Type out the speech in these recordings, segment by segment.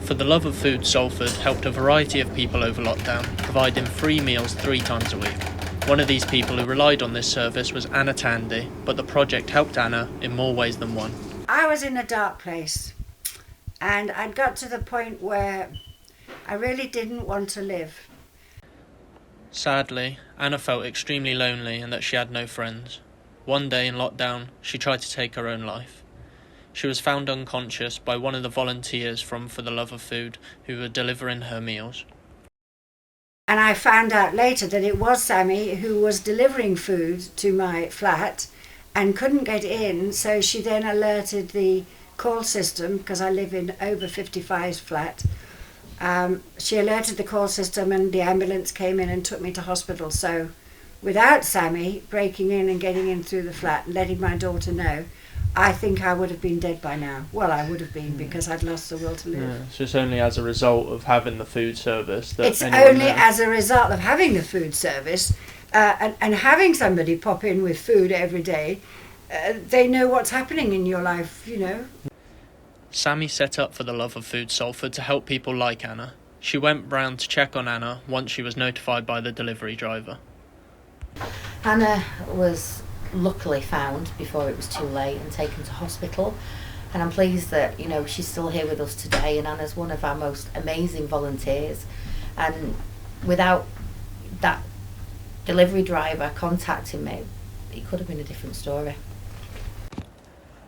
For the Love of Food, Salford helped a variety of people over lockdown, providing free meals 3 times a week. One of these people who relied on this service was Anna Tandy, but the project helped Anna in more ways than one. I was in a dark place, and I'd got to the point where I really didn't want to live. Sadly, Anna felt extremely lonely and that she had no friends. One day in lockdown, she tried to take her own life. She was found unconscious by one of the volunteers from For the Love of Food who were delivering her meals. And I found out later that it was Sammy who was delivering food to my flat and couldn't get in, so she then alerted the call system, because I live in over 55's flat. She alerted the call system and the ambulance came in and took me to hospital. So without Sammy breaking in and getting in through the flat and letting my daughter know, I think I would have been dead by now. Well, I would have been, because I'd lost the will to live. Yeah, so it's only as a result of having the food service that it's only as a result of having the food service and having somebody pop in with food every day. They know what's happening in your life, you know. Sammy set up For the Love of Food Salford to help people like Anna. She went round to check on Anna once she was notified by the delivery driver. Anna was luckily found before it was too late and taken to hospital, and I'm pleased that, you know, she's still here with us today, and Anna's one of our most amazing volunteers, and without that delivery driver contacting me, it could have been a different story.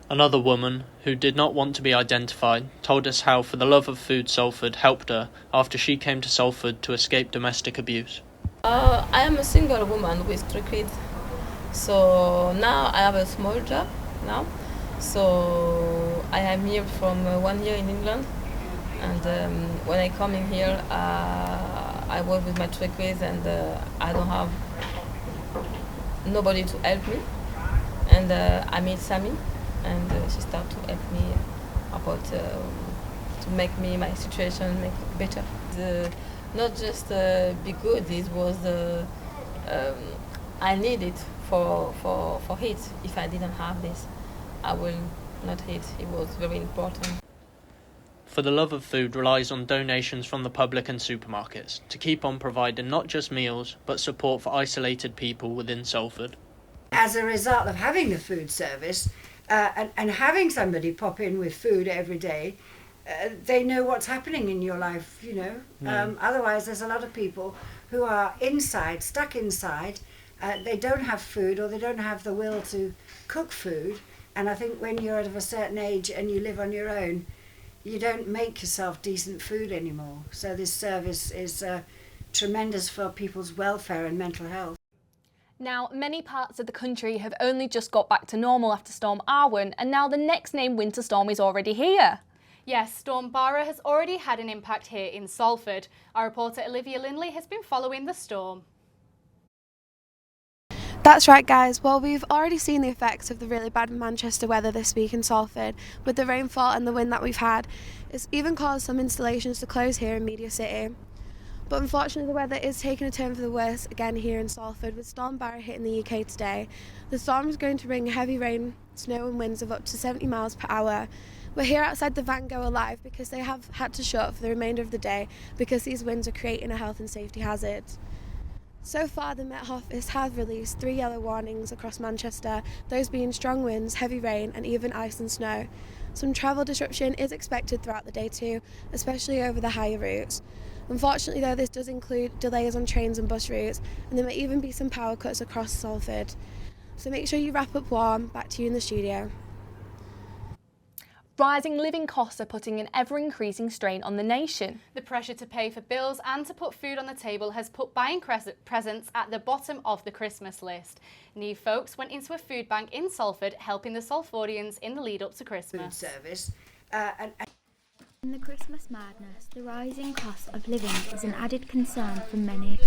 Another woman, who did not want to be identified, told us how For the Love of Food Salford helped her after she came to Salford to escape domestic abuse. I am a single woman with 3 kids, so now I have a small job now. So I am here from 1 year in England, and when I come in here, I work with my 3 kids, and I don't have nobody to help me. And I meet Sammy, and she started to help me about to make me my situation make better. Not just be good. It was I need it for it. If I didn't have this, I will not eat. It was very important. For the Love of Food relies on donations from the public and supermarkets to keep on providing not just meals but support for isolated people within Salford. As a result of having the food service and having somebody pop in with food every day, they know what's happening in your life, you know. Otherwise, there's a lot of people who are inside, stuck inside. They don't have food, or they don't have the will to cook food. And I think when you're of a certain age and you live on your own, you don't make yourself decent food anymore. So this service is tremendous for people's welfare and mental health. Now, many parts of the country have only just got back to normal after Storm Arwen, and now the next named winter storm is already here. Yes, Storm Bara has already had an impact here in Salford. Our reporter Olivia Lindley has been following the storm. That's right, guys. Well, we've already seen the effects of the really bad Manchester weather this week in Salford. With the rainfall and the wind that we've had, it's even caused some installations to close here in Media City. But unfortunately, the weather is taking a turn for the worse again here in Salford, with Storm Bara hitting the UK today. The storm is going to bring heavy rain, snow and winds of up to 70 miles per hour. We're here outside the Van Gogh Alive because they have had to shut for the remainder of the day because these winds are creating a health and safety hazard. So far, the Met Office have released 3 yellow warnings across Manchester, those being strong winds, heavy rain and even ice and snow. Some travel disruption is expected throughout the day too, especially over the higher routes. Unfortunately though, this does include delays on trains and bus routes, and there may even be some power cuts across Salford. So make sure you wrap up warm. Back to you in the studio. Rising living costs are putting an ever-increasing strain on the nation. The pressure to pay for bills and to put food on the table has put buying presents at the bottom of the Christmas list. New folks went into a food bank in Salford, helping the Salfordians in the lead up to Christmas. Food service. In the Christmas madness, the rising cost of living is an added concern for many.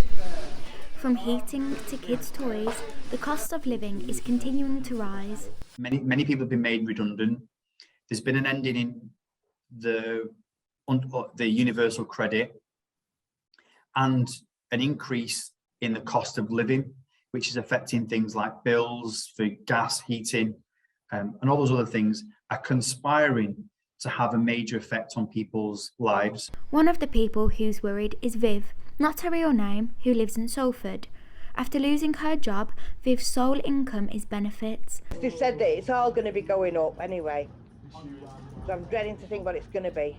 From heating to kids' toys, the cost of living is continuing to rise. Many people have been made redundant. There's been an ending in the universal credit and an increase in the cost of living, which is affecting things like bills for gas, heating, and all those other things are conspiring to have a major effect on people's lives. One of the people who's worried is Viv, not her real name, who lives in Salford. After losing her job, Viv's sole income is benefits. They said that it's all going to be going up anyway. So I'm dreading to think what it's going to be.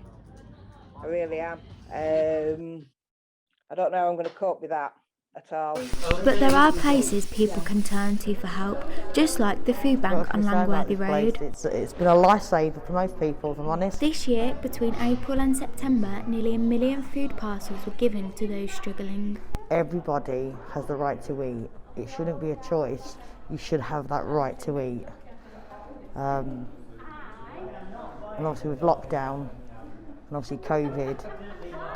I really am. I don't know how I'm going to cope with that at all. But there are places people can turn to for help, just like the food bank on Langworthy Road. It's been a lifesaver for most people, if I'm honest. This year, between April and September, nearly 1 million food parcels were given to those struggling. Everybody has the right to eat. It shouldn't be a choice. You should have that right to eat. And obviously with lockdown and obviously COVID,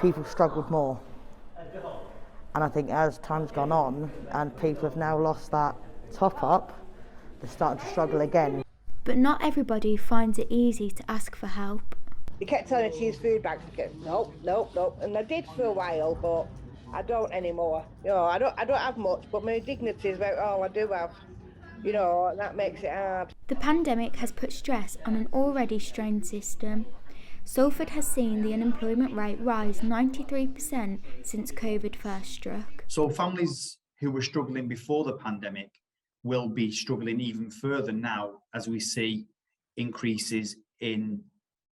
people struggled more. And I think as time's gone on and people have now lost that top up, they're starting to struggle again. But not everybody finds it easy to ask for help. They kept telling me to use food bags. I go, nope. And I did for a while, but I don't anymore. You know, I don't have much, but my dignity is about all I do have. You know, and that makes it hard. The pandemic has put stress on an already strained system. Salford has seen the unemployment rate rise 93% since COVID first struck. So families who were struggling before the pandemic will be struggling even further now as we see increases in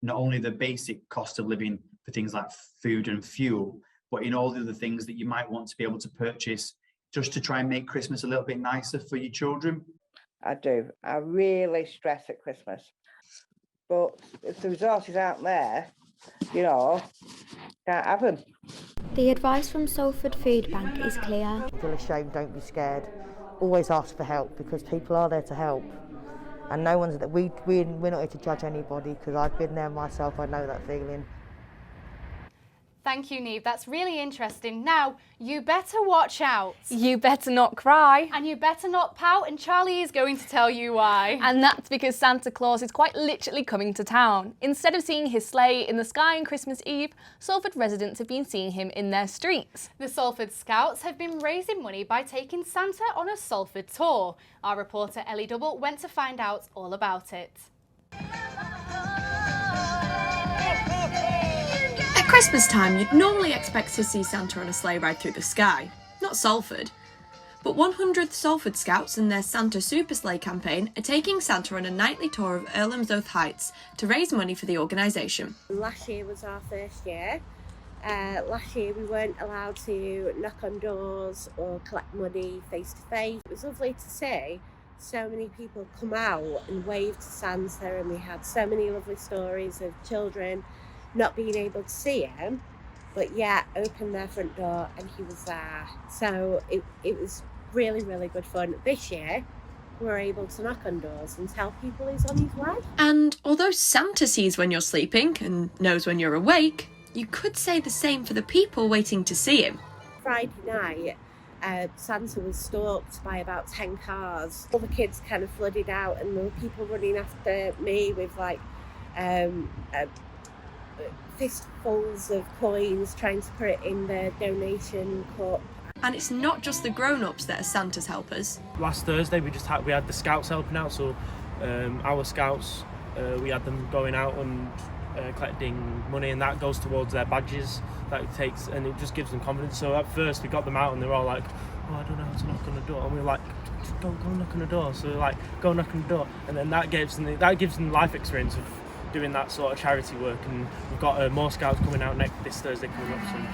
not only the basic cost of living for things like food and fuel, but in all the other things that you might want to be able to purchase just to try and make Christmas a little bit nicer for your children. I do. I really stress at Christmas. But if the resources aren't there, you know, can't have them. The advice from Salford Food Bank is clear. Feel ashamed, don't be scared. Always ask for help because people are there to help. And no one's that we're not here to judge anybody because I've been there myself, I know that feeling. Thank you, Neve. That's really interesting. Now, you better watch out. You better not cry. And you better not pout, and Charlie is going to tell you why. And that's because Santa Claus is quite literally coming to town. Instead of seeing his sleigh in the sky on Christmas Eve, Salford residents have been seeing him in their streets. The Salford Scouts have been raising money by taking Santa on a Salford tour. Our reporter Ellie Double went to find out all about it. At Christmas time, you'd normally expect to see Santa on a sleigh ride through the sky, not Salford. But 100th Salford Scouts and their Santa Super Sleigh campaign are taking Santa on a nightly tour of Earlham's Oath Heights to raise money for the organisation. Last year was our first year. Last year we weren't allowed to knock on doors or collect money face to face. It was lovely to see so many people come out and wave to Santa, and we had so many lovely stories of children not being able to see him, but yet opened their front door and he was there. So it was really, really good fun. This year we were able to knock on doors and tell people he's on his way. And although Santa sees when you're sleeping and knows when you're awake, you could say the same for the people waiting to see him. Friday night, Santa was stalked by about 10 cars. All the kids kind of flooded out and there were people running after me with like fistfuls of coins trying to put it in the donation cup. And it's not just the grown-ups that are Santa's helpers. Last Thursday we had the scouts helping out, so our scouts, we had them going out and collecting money, and that goes towards their badges that it takes, and it just gives them confidence. So at first we got them out and they were all like, oh, I don't know how to knock on the door, and we were like, go knock on the door. So we're like, go knock on the door, and then that gives them life experience of doing that sort of charity work. And we've got more scouts coming out this Thursday coming up soon.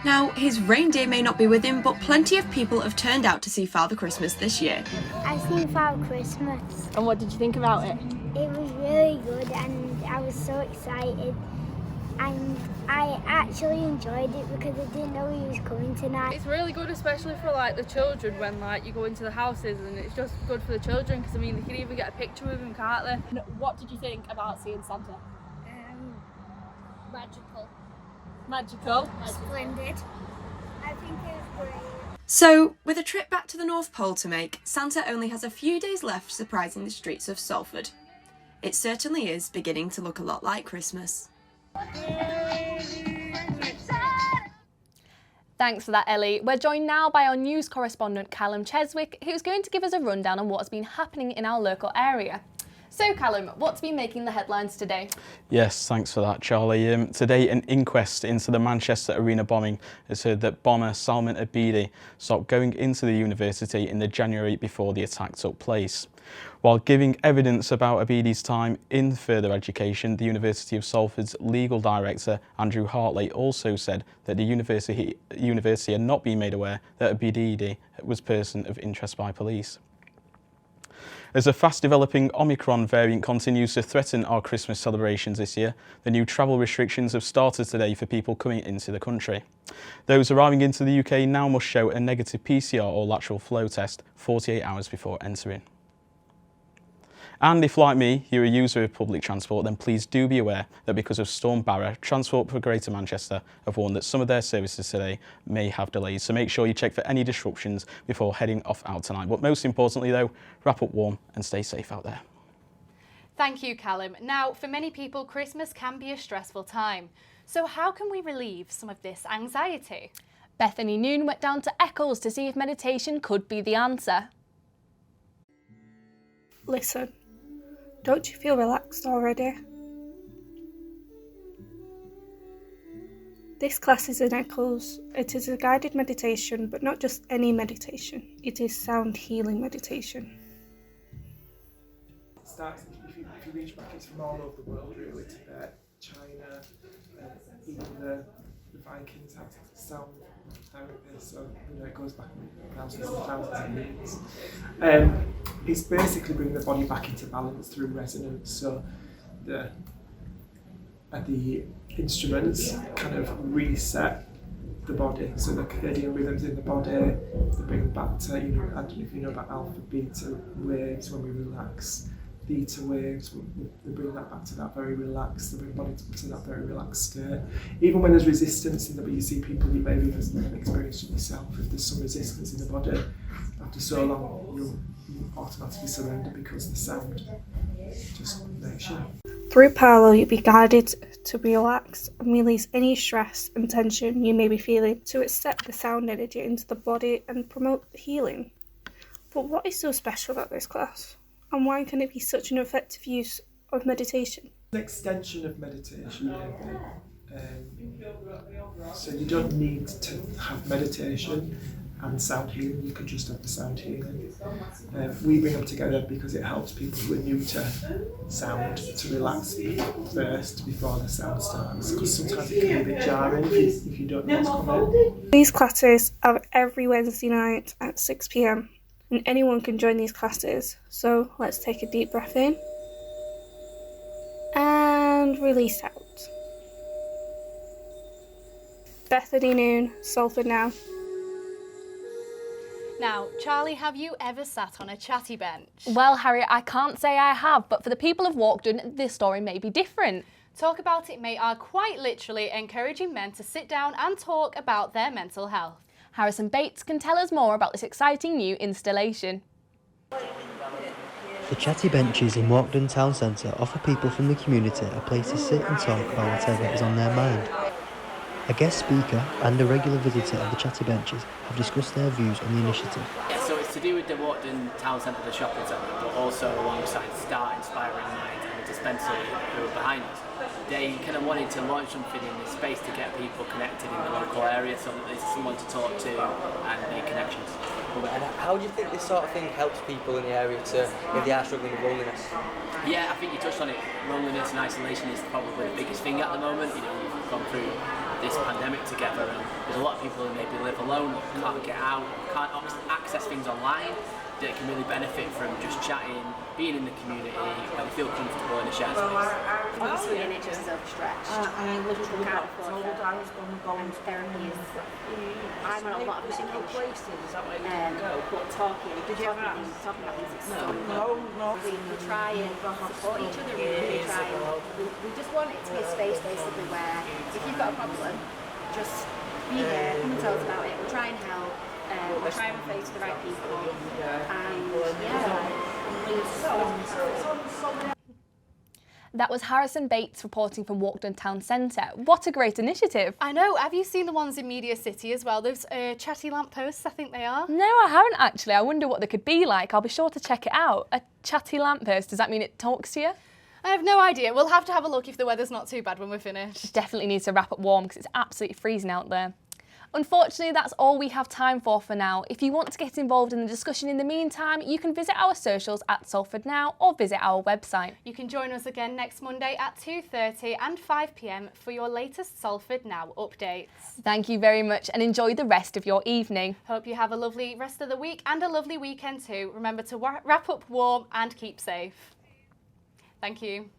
Now, his reindeer may not be with him, but plenty of people have turned out to see Father Christmas this year. I've seen Father Christmas. And what did you think about it? It was really good and I was so excited. And I actually enjoyed it because I didn't know he was coming tonight. It's really good, especially for like the children, when like you go into the houses, and it's just good for the children because I mean they can even get a picture with him, can't they? And what did you think about seeing Santa? Magical. Magical? Splendid. I think it was great. So, with a trip back to the North Pole to make, Santa only has a few days left surprising the streets of Salford. It certainly is beginning to look a lot like Christmas. Thanks for that, Ellie. We're joined now by our news correspondent Callum Cheswick, who's going to give us a rundown on what's been happening in our local area. So Callum, what's been making the headlines today? Yes, thanks for that, Charlie. Today, an inquest into the Manchester Arena bombing has heard that bomber Salman Abedi stopped going into the university in the January before the attack took place. While giving evidence about Abedi's time in further education, the University of Salford's legal director, Andrew Hartley, also said that the university had not been made aware that Abedi was a person of interest by police. As a fast-developing Omicron variant continues to threaten our Christmas celebrations this year, the new travel restrictions have started today for people coming into the country. Those arriving into the UK now must show a negative PCR or lateral flow test 48 hours before entering. And if, like me, you're a user of public transport, then please do be aware that because of Storm Barra, Transport for Greater Manchester have warned that some of their services today may have delays. So make sure you check for any disruptions before heading off out tonight. But most importantly, though, wrap up warm and stay safe out there. Thank you, Callum. Now, for many people, Christmas can be a stressful time. So how can we relieve some of this anxiety? Bethany Noon went down to Eccles to see if meditation could be the answer. Listen. Don't you feel relaxed already? This class is in Eccles. It is a guided meditation, but not just any meditation. It is sound healing meditation. It starts, if you reach back, it's from all over the world really, Tibet, China, even the Vikings had sound therapy, so it goes back thousands and thousands of years. It's basically bringing the body back into balance through resonance, so the instruments kind of reset the body, so the circadian rhythms in the body, they bring back to, I don't know if you know about alpha, beta waves when we relax, theta waves, they bring that back to that very relaxed, they bring the body to that very relaxed state. Even when there's resistance in the body, you see people, you maybe have experienced it yourself, if there's some resistance in the body, after so long you'll automatically surrender because the sound just makes you. Through Parlo, you'll be guided to relax and release any stress and tension you may be feeling to accept the sound energy into the body and promote healing. But what is so special about this class? And why can it be such an effective use of meditation? An extension of meditation. So you don't need to have meditation and sound healing, you could just have the sound healing. We bring them together because it helps people who are new to sound to relax first before the sound starts, because sometimes it can be a bit jarring if you don't know what's coming. These classes are every Wednesday night at 6 p.m. and anyone can join these classes. So let's take a deep breath in and release out. Bethany Noon, Salford Now. Now, Charlie, have you ever sat on a chatty bench? Well, Harriet, I can't say I have, but for the people of Walkden, this story may be different. Talk About It Mate are quite literally encouraging men to sit down and talk about their mental health. Harrison Bates can tell us more about this exciting new installation. The Chatty Benches in Walkden Town Centre offer people from the community a place to sit and talk about whatever is on their mind. A guest speaker and a regular visitor of the Chatty Benches have discussed their views on the initiative. Yeah, so it's to do with the Walkden Town Centre, the shopping centre, but also alongside Start Inspiring Minds and the dispensary who are behind us. They kind of wanted to launch something in this space to get people connected in the local area, so that there's someone to talk to and make connections. And how do you think this sort of thing helps people in the area to, if they are struggling with loneliness? Yeah, I think you touched on it. Loneliness and isolation is probably the biggest thing at the moment. We've gone through this pandemic together, and there's a lot of people who maybe live alone, can't get out, can't access things online, that can really benefit from just chatting, being in the community, where they feel comfortable in a shared space. Obviously, NHS is overstretched. Literally can't afford and therapy is. I'm on a lot of medication. But talking about things is so important. We try and support each other. We just want it to be a space basically where if you've got a problem, just be there, come and tell us about it. We'll try and help. We'll try and face the right people. And That was Harrison Bates reporting from Walkden Town Centre. What a great initiative. I know. Have you seen the ones in Media City as well? Those chatty lampposts, I think they are. No, I haven't actually. I wonder what they could be like. I'll be sure to check it out. A chatty lamppost, does that mean it talks to you? I have no idea. We'll have to have a look if the weather's not too bad when we're finished. Definitely need to wrap up warm because it's absolutely freezing out there. Unfortunately, that's all we have time for now. If you want to get involved in the discussion in the meantime, you can visit our socials at Salford Now or visit our website. You can join us again next Monday at 2:30 and 5 p.m. for your latest Salford Now updates. Thank you very much and enjoy the rest of your evening. Hope you have a lovely rest of the week and a lovely weekend too. Remember to wrap up warm and keep safe. Thank you.